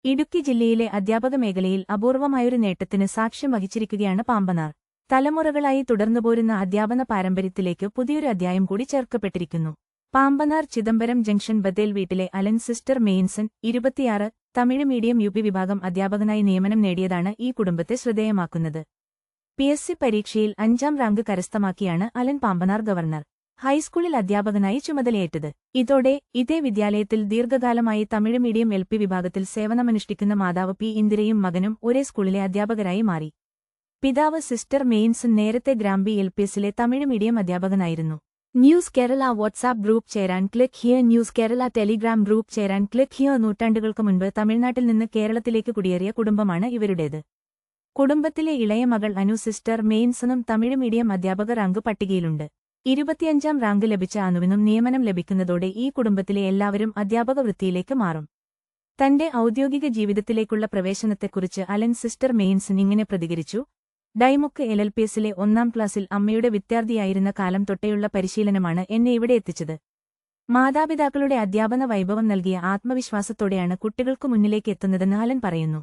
ഇടുക്കി ജില്ലയിലെ അധ്യാപക മേഖലയിൽ അപൂർവമായൊരു നേട്ടത്തിന് സാക്ഷ്യം വഹിച്ചിരിക്കുകയാണ് പാമ്പനാർ. തലമുറകളായി തുടർന്നുപോരുന്ന അധ്യാപന പാരമ്പര്യത്തിലേക്ക് പുതിയൊരു അധ്യായം കൂടി ചേർക്കപ്പെട്ടിരിക്കുന്നു. പാമ്പനാർ ചിദംബരം ജംഗ്ഷൻ ബത്തേൽ വീട്ടിലെ Alan sister Mainson 26 Tamil medium UP വിഭാഗം അധ്യാപകനായി നിയമനം നേടിയതാണ് ഈ കുടുംബത്തെ ശ്രദ്ധേയമാക്കുന്നത്. PSC പരീക്ഷയിൽ 5ാം റാങ്ക് കരസ്ഥമാക്കിയാണ് അലൻ പാമ്പനാർ ഗവർണർ ഹൈസ്കൂളിൽ അധ്യാപകനായി ചുമതലയേറ്റത്. ഇതോടെ ഇതേ വിദ്യാലയത്തിൽ ദീർഘകാലമായി തമിഴ് മീഡിയം LP വിഭാഗത്തിൽ സേവനമനുഷ്ഠിക്കുന്ന മാതാവ് P ഇന്ദിരയും മകനും ഒരേ സ്കൂളിലെ അധ്യാപകരായി മാറി. പിതാവ് സിസ്റ്റർ മെയിൻസൺ നേരത്തെ ഗ്രാമ്പി LPSലെ തമിഴ് മീഡിയം അധ്യാപകനായിരുന്നു. ന്യൂസ് കേരള വാട്സാപ്പ് ഗ്രൂപ്പ് ചേരാൻ click here. News Kerala Telegram group ചേരാൻ ക്ലിക്ക് ഹിയർ. നൂറ്റാണ്ടുകൾക്ക് മുൻപ് തമിഴ്നാട്ടിൽ നിന്ന് കേരളത്തിലേക്ക് കുടിയേറിയ കുടുംബമാണ് ഇവരുടേത്. കുടുംബത്തിലെ ഇളയ മകൾ അനു സിസ്റ്റർ മെയിൻസണും തമിഴ് മീഡിയം അധ്യാപക റാങ്ക് പട്ടികയിലുണ്ട്. 25ാം റാങ്ക് ലഭിച്ച അനുവിനും നിയമനം ലഭിക്കുന്നതോടെ ഈ കുടുംബത്തിലെ എല്ലാവരും അധ്യാപക വൃത്തിയിലേക്ക് മാറും. തന്റെ ഔദ്യോഗിക ജീവിതത്തിലേക്കുള്ള പ്രവേശനത്തെക്കുറിച്ച് അലൻ സിസ്റ്റർ മെയിൻസൺ ഇങ്ങനെ പ്രതികരിച്ചു. ഡൈമുക്ക് LLPSലെ 1ാം ക്ലാസ്സിൽ അമ്മയുടെ വിദ്യാർത്ഥിയായിരുന്ന കാലം തൊട്ടേയുള്ള പരിശീലനമാണ് എന്നെ ഇവിടെ എത്തിച്ചത്. മാതാപിതാക്കളുടെ അധ്യാപന വൈഭവം നൽകിയ ആത്മവിശ്വാസത്തോടെയാണ് കുട്ടികൾക്കു മുന്നിലേക്ക് എത്തുന്നതെന്ന് അലൻ പറയുന്നു.